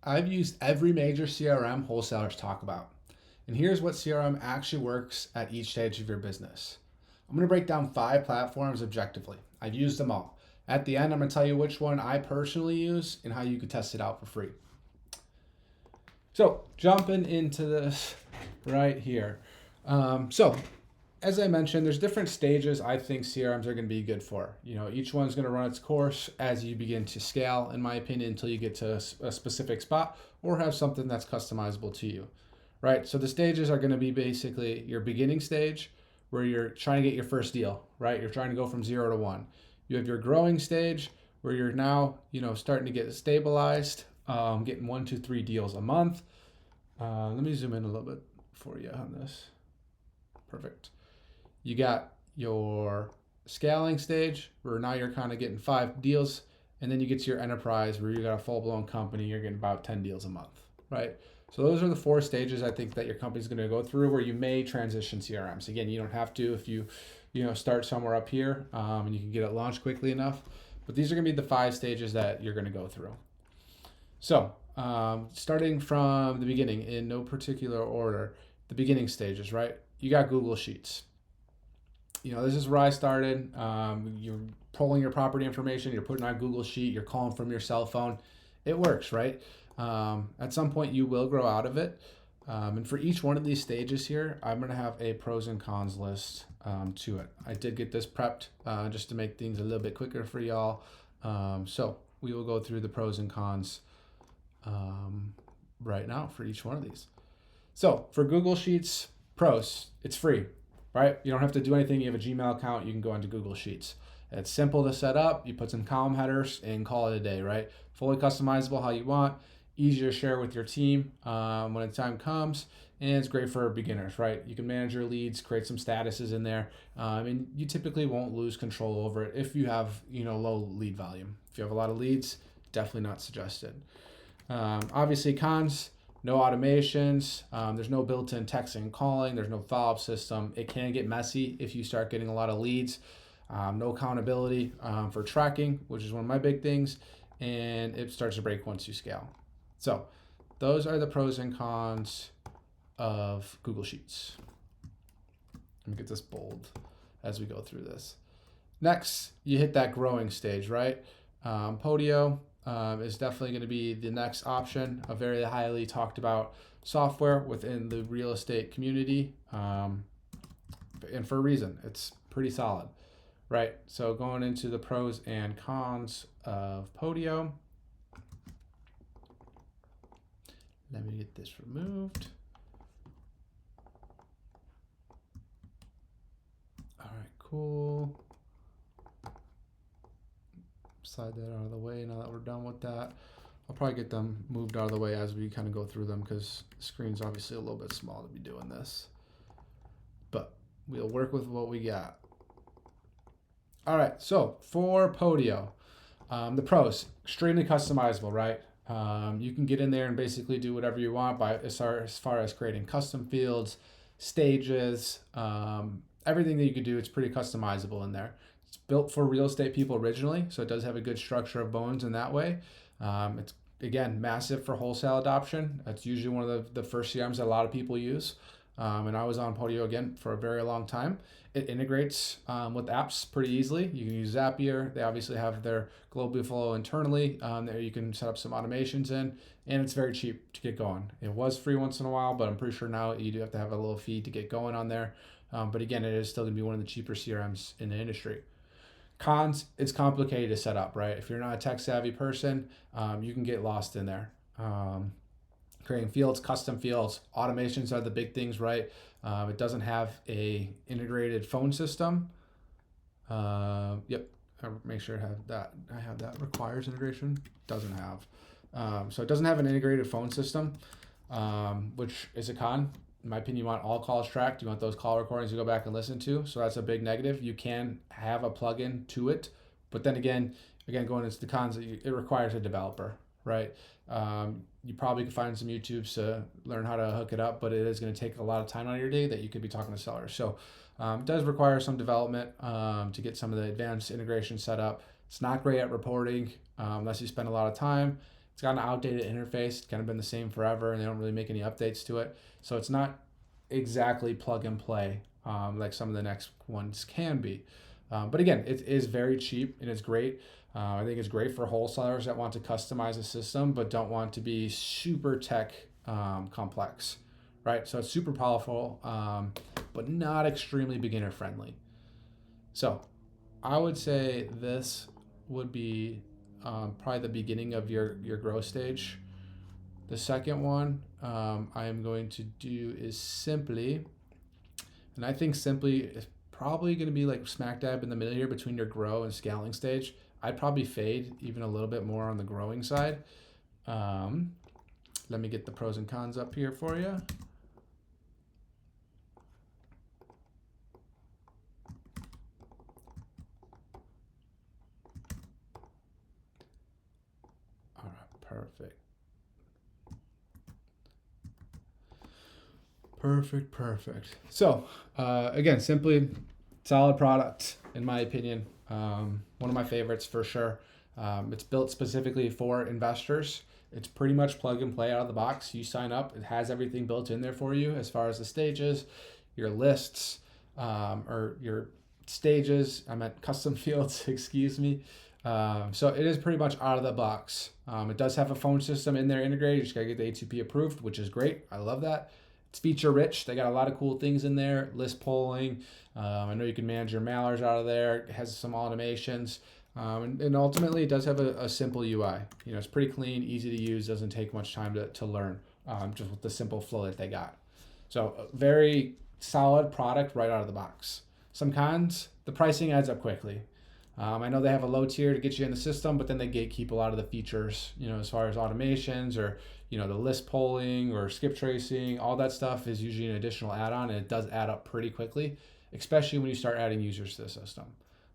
I've used every major CRM wholesalers talk about. And here's what CRM actually works at each stage of your business. I'm going to break down 5 platforms objectively. I've used them all. At the end, I'm going to tell you which one I personally use and how you can test it out for free. So, jumping into this right here. So, as I mentioned, there's different stages I think CRMs are going to be good for. Each one's going to run its course as you begin to scale, in my opinion, until you get to a specific spot or have something that's customizable to you, right? So the stages are going to be basically your beginning stage where you're trying to get your first deal, right? You're trying to go from 0 to 1. You have your growing stage where you're now, starting to get stabilized, getting 1, 2, 3 deals a month. Let me zoom in a little bit for you on this. Perfect. You got your scaling stage where now you're kind of getting 5 deals, and then you get to your enterprise where you got a full-blown company, you're getting about 10 deals a month, right? So those are the 4 stages I think that your company's going to go through where you may transition CRMs. Again, you don't have to if you start somewhere up here and you can get it launched quickly enough. But these are going to be the 5 stages that you're going to go through. So starting from the beginning in no particular order, the beginning stages, right? You got Google Sheets. This is where I started. You're pulling your property information, you're putting on Google Sheet, you're calling from your cell phone. It works, right? At some point, you will grow out of it. And for each one of these stages here, I'm going to have a pros and cons list to it. I did get this prepped just to make things a little bit quicker for y'all. So we will go through the pros and cons right now for each one of these. So for Google Sheets, pros, it's free, right? You don't have to do anything. You have a Gmail account, you can go into Google Sheets. It's simple to set up. You put some column headers and call it a day, right? Fully customizable how you want, easy to share with your team when the time comes, and it's great for beginners, right? You can manage your leads, create some statuses in there, and you typically won't lose control over it if you have low lead volume. If you have a lot of leads, definitely not suggested. Obviously, cons. No automations. There's no built-in texting and calling. There's no follow-up system. It can get messy if you start getting a lot of leads. No accountability for tracking, which is one of my big things, and it starts to break once you scale. So those are the pros and cons of Google Sheets. Let me get this bold as we go through this. Next, you hit that growing stage, right? Podio is definitely going to be the next option, a very highly talked about software within the real estate community, and for a reason. It's pretty solid, right? So going into the pros and cons of Podio. Let me get this removed. All right, cool. Slide that out of the way now that we're done with that. I'll probably get them moved out of the way as we kind of go through them because the screen's obviously a little bit small to be doing this. But we'll work with what we got. All right, so for Podio, the pros, extremely customizable, right? You can get in there and basically do whatever you want as far as creating custom fields, stages, everything that you could do. It's pretty customizable in there. It's built for real estate people originally, so it does have a good structure of bones in that way. It's, again, massive for wholesale adoption. That's usually one of the first CRMs that a lot of people use. And I was on Podio, again, for a very long time. It integrates with apps pretty easily. You can use Zapier. They obviously have their global flow internally. There you can set up some automations in, and it's very cheap to get going. It was free once in a while, but I'm pretty sure now you do have to have a little fee to get going on there. But again, it is still going to be one of the cheaper CRMs in the industry. Cons, it's complicated to set up, right? If you're not a tech savvy person, you can get lost in there. Creating fields, custom fields, automations are the big things, right? It doesn't have a integrated phone system. Yep, I'll make sure I have that requires integration. Doesn't have. So it doesn't have an integrated phone system, which is a con. In my opinion, you want all calls tracked. You want those call recordings to go back and listen to. So that's a big negative. You can have a plugin to it, but then again, going into the cons, it requires a developer, right? You probably can find some YouTubes to learn how to hook it up, but it is going to take a lot of time out of your day that you could be talking to sellers. So it does require some development to get some of the advanced integration set up. It's not great at reporting unless you spend a lot of time. It's got an outdated interface. It's kind of been the same forever, and they don't really make any updates to it. So it's not exactly plug and play like some of the next ones can be. But again, it is very cheap and it's great. I think it's great for wholesalers that want to customize a system but don't want to be super tech complex, right? So it's super powerful, but not extremely beginner friendly. So I would say this would be probably the beginning of your growth stage. The second one I am going to do is Simpli. And I think Simpli is probably going to be like smack dab in the middle here between your grow and scaling stage. I'd probably fade even a little bit more on the growing side. Let me get the pros and cons up here for you. All right, perfect. Perfect. So again, Simpli solid product in my opinion. One of my favorites for sure. It's built specifically for investors. It's pretty much plug and play out of the box. You sign up, it has everything built in there for you as far as the stages, your lists, or your stages. I meant custom fields, excuse me. So it is pretty much out of the box. It does have a phone system in there integrated. You just gotta get the A2P approved, which is great. I love that. It's feature rich. They got a lot of cool things in there. List polling. I know you can manage your mailers out of there. It has some automations. And ultimately, it does have a simple UI. It's pretty clean, easy to use, doesn't take much time to learn, just with the simple flow that they got. So very solid product right out of the box. Some cons, the pricing adds up quickly. I know they have a low tier to get you in the system, but then they gatekeep a lot of the features, as far as automations or, the list polling or skip tracing, all that stuff is usually an additional add-on, and it does add up pretty quickly, especially when you start adding users to the system.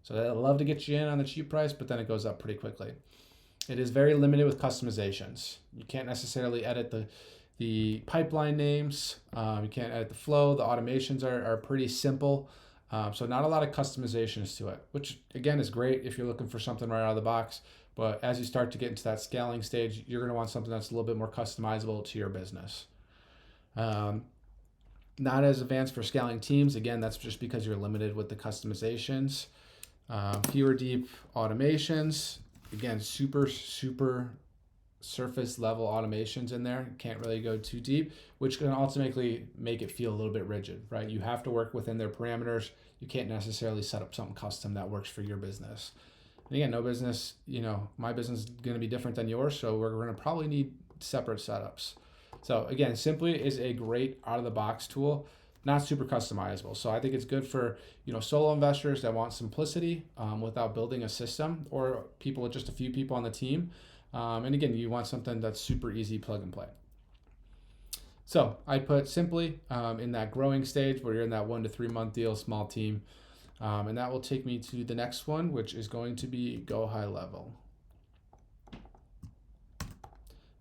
So they'd love to get you in on the cheap price, but then it goes up pretty quickly. It is very limited with customizations. You can't necessarily edit the pipeline names. You can't edit the flow. The automations are pretty simple. So not a lot of customizations to it, which again is great if you're looking for something right out of the box. But as you start to get into that scaling stage, you're going to want something that's a little bit more customizable to your business. Not as advanced for scaling teams. Again, that's just because you're limited with the customizations. Fewer deep automations. Again, super surface level automations in there. Can't really go too deep, which can ultimately make it feel a little bit rigid, right? You have to work within their parameters. You can't necessarily set up something custom that works for your business. And again, no business, my business is going to be different than yours, so we're going to probably need separate setups. So again, Simpli is a great out of the box tool, not super customizable. So I think it's good for, solo investors that want simplicity without building a system, or people with just a few people on the team. And again, you want something that's super easy plug and play. So I put Simpli in that growing stage where you're in that 1 to 3 month deal, small team. And that will take me to the next one, which is going to be GoHighLevel.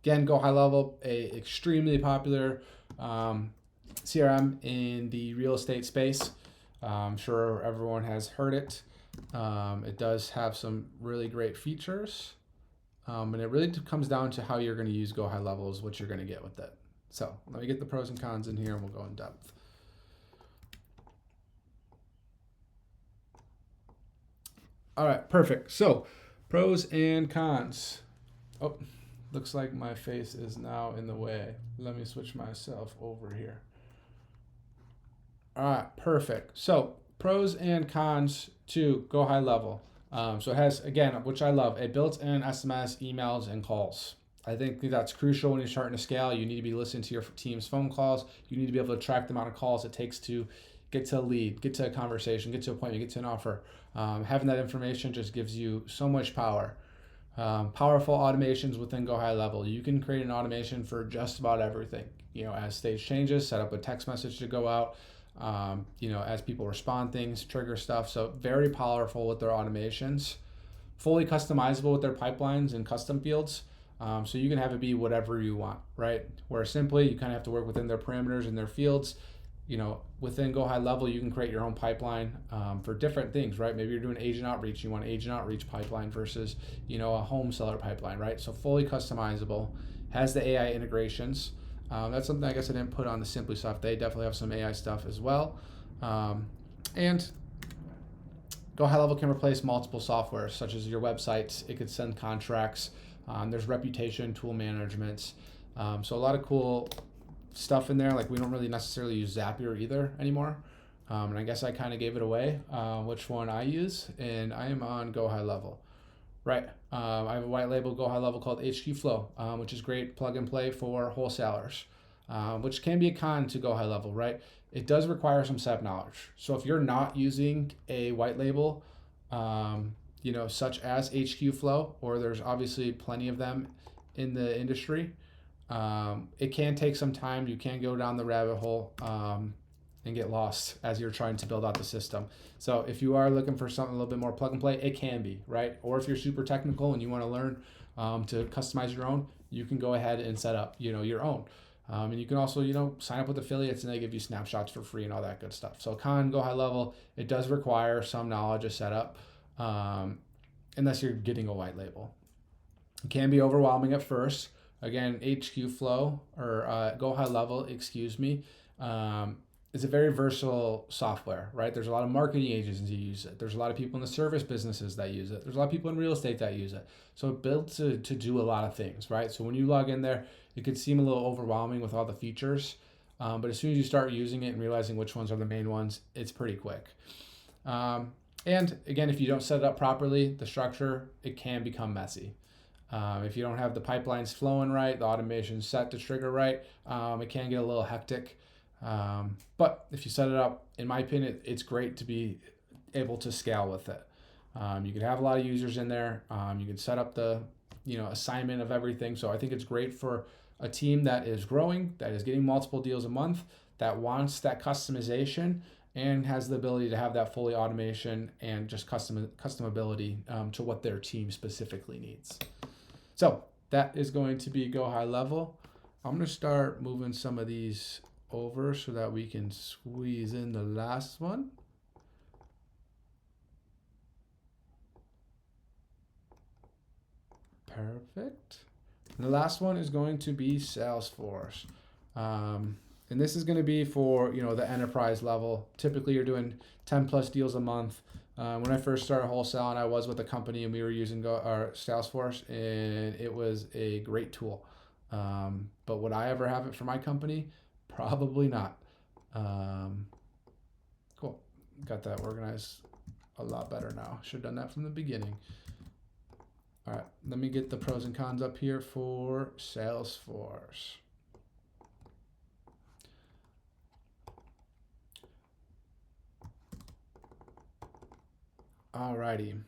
Again, GoHighLevel, a extremely popular CRM in the real estate space. I'm sure everyone has heard it. It does have some really great features. And it really comes down to how you're going to use GoHighLevel is what you're going to get with it. So let me get the pros and cons in here and we'll go in depth. All right, perfect. So pros and cons. Oh, looks like my face is now in the way. Let me switch myself over here. All right, perfect. So pros and cons to GoHighLevel. So it has, again, which I love, a built-in SMS, emails, and calls. I think that's crucial when you're starting to scale. You need to be listening to your team's phone calls. You need to be able to track the amount of calls it takes to get to a lead, get to a conversation, get to an appointment, get to an offer. Having that information just gives you so much power. Powerful automations within GoHighLevel. You can create an automation for just about everything. As stage changes, set up a text message to go out. As people respond things, trigger stuff. So very powerful with their automations. Fully customizable with their pipelines and custom fields. So you can have it be whatever you want, right? Where Simpli, you kind of have to work within their parameters and their fields. within GoHighLevel, you can create your own pipeline for different things, right? Maybe you're doing agent outreach. You want an agent outreach pipeline versus, a home seller pipeline, right? So fully customizable, has the AI integrations. That's something I guess I didn't put on the Simpli stuff. They definitely have some AI stuff as well. And GoHighLevel can replace multiple software, such as your websites. It could send contracts. There's reputation, tool management. So a lot of cool stuff in there. Like, we don't really necessarily use Zapier either anymore. And I guess I kind of gave it away, which one I use, and I am on GoHighLevel. Right. I have a white label GoHighLevel called HQ Flow, which is great plug and play for wholesalers, which can be a con to GoHighLevel, right? It does require some setup knowledge. So if you're not using a white label, such as HQ Flow, or there's obviously plenty of them in the industry, it can take some time. You can go down the rabbit hole and get lost as you're trying to build out the system. So if you are looking for something a little bit more plug and play, it can be, right? Or if you're super technical and you want to learn to customize your own, you can go ahead and set up, your own. And you can also, sign up with affiliates and they give you snapshots for free and all that good stuff. So GoHighLevel, it does require some knowledge of setup, unless you're getting a white label. It can be overwhelming at first. Again, HQ Flow or GoHighLevel, it's a very versatile software, right? There's a lot of marketing agencies who use it. There's a lot of people in the service businesses that use it. There's a lot of people in real estate that use it. So it built to do a lot of things, right? So when you log in there, it could seem a little overwhelming with all the features. But as soon as you start using it and realizing which ones are the main ones, it's pretty quick. And again, if you don't set it up properly, the structure, it can become messy. If you don't have the pipelines flowing right, the automation set to trigger right, it can get a little hectic. But if you set it up, in my opinion, it's great to be able to scale with it. You can have a lot of users in there. You can set up the, assignment of everything. So I think it's great for a team that is growing, that is getting multiple deals a month, that wants that customization and has the ability to have that fully automation and just customability to what their team specifically needs. So that is going to be GoHighLevel. I'm going to start moving some of these over so that we can squeeze in the last one. Perfect. And the last one is going to be Salesforce. And this is going to be for, the enterprise level. Typically you're doing 10 plus deals a month. When I first started wholesaling, I was with a company and we were using our Salesforce, and it was a great tool. But would I ever have it for my company? Probably not. Cool. Got that organized a lot better now. Should have done that from the beginning. All right, let me get the pros and cons up here for Salesforce. Alrighty.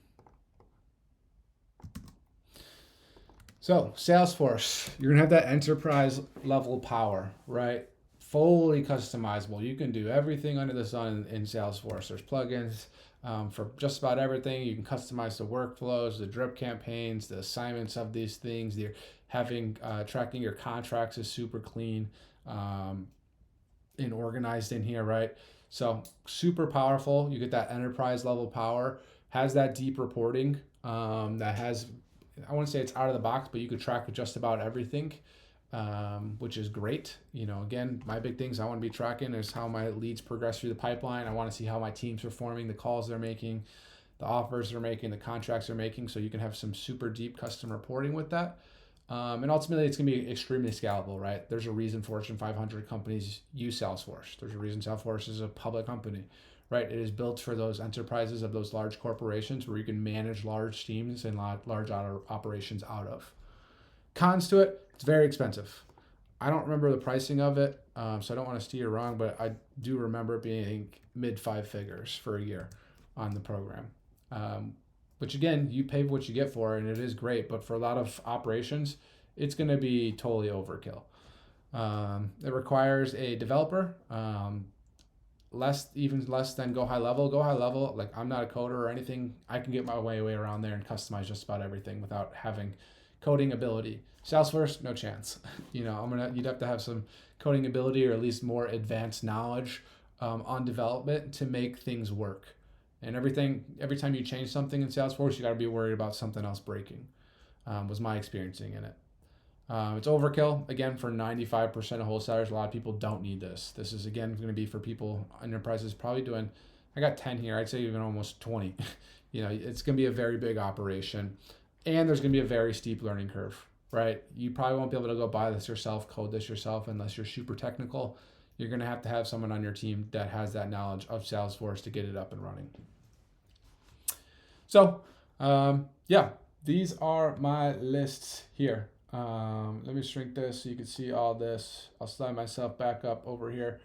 So Salesforce, you're gonna have that enterprise level power, right? Fully customizable. You can do everything under the sun in Salesforce. There's plugins for just about everything. You can customize the workflows, the drip campaigns, the assignments of these things. They're having tracking your contracts is super clean and organized in here, right? So super powerful. You get that enterprise level power. Has that deep reporting that has, I wouldn't say it's out of the box, but you could track just about everything, which is great. Again, my big things I want to be tracking is how my leads progress through the pipeline. I want to see how my team's performing, the calls they're making, the offers they're making, the contracts they're making. So you can have some super deep custom reporting with that. And ultimately, it's going to be extremely scalable, right? There's a reason Fortune 500 companies use Salesforce. There's a reason Salesforce is a public company, right? It is built for those enterprises of those large corporations where you can manage large teams and large operations out of. Cons to it, it's very expensive. I don't remember the pricing of it, so I don't want to steer wrong, but I do remember it being mid 5 figures for a year on the program. Which again, you pay what you get for, and it is great, but for a lot of operations, it's going to be totally overkill. It requires a developer, less than GoHighLevel. GoHighLevel, like, I'm not a coder or anything. I can get my way around there and customize just about everything without having coding ability. Salesforce, no chance. You'd have to have some coding ability or at least more advanced knowledge on development to make things work. And every time you change something in Salesforce, you got to be worried about something else breaking. Was my experiencing in it. It's overkill, again, for 95% of wholesalers. A lot of people don't need this. This is, again, going to be for people, enterprises probably doing, I got 10 here, I'd say even almost 20. It's going to be a very big operation. And there's going to be a very steep learning curve, right? You probably won't be able to go buy this yourself, code this yourself, unless you're super technical. You're going to have someone on your team that has that knowledge of Salesforce to get it up and running. So, these are my lists here. Let me shrink this so you can see all this. I'll slide myself back up over here.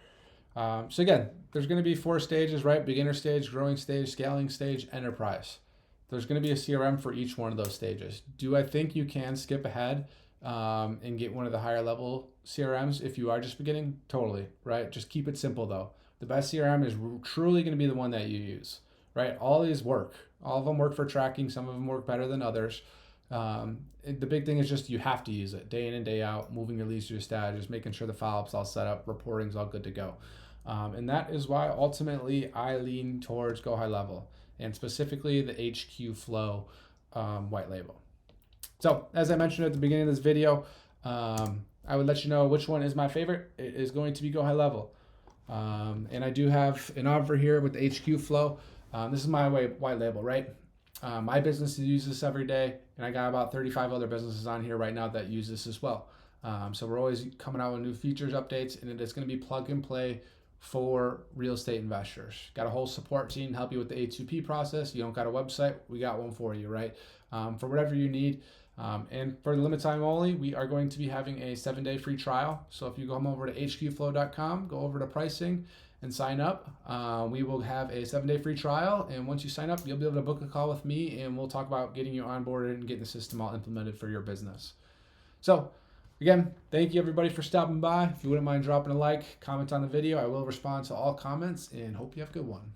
So again, there's going to be 4 stages, right? Beginner stage, growing stage, scaling stage, enterprise. There's going to be a CRM for each one of those stages. Do I think you can skip ahead and get one of the higher level CRMs if you are just beginning? Totally, right? Just keep it simple though. The best CRM is truly going to be the one that you use, right? All these work. All of them work for tracking. Some of them work better than others. The big thing is just you have to use it day in and day out, moving your leads through your status, making sure the follow-up's all set up, reporting's all good to go. And that is why ultimately I lean towards GoHighLevel and specifically the HQ Flow white label. So as I mentioned at the beginning of this video, I would let you know which one is my favorite. It is going to be GoHighLevel. And I do have an offer here with the HQ Flow. This is my white label, right? My business uses this every day, and I got about 35 other businesses on here right now that use this as well. So we're always coming out with new features, updates, and it is going to be plug and play for real estate investors. Got a whole support team to help you with the A2P process. You don't got a website, we got one for you, right? For whatever you need. And for the limited time only, we are going to be having a 7-day free trial. So if you go over to hqflow.com, go over to pricing, and sign up. We will have a 7-day free trial, and once you sign up, you'll be able to book a call with me, and we'll talk about getting you onboarded and getting the system all implemented for your business. So again, thank you everybody for stopping by. If you wouldn't mind dropping a like, comment on the video, I will respond to all comments, and hope you have a good one.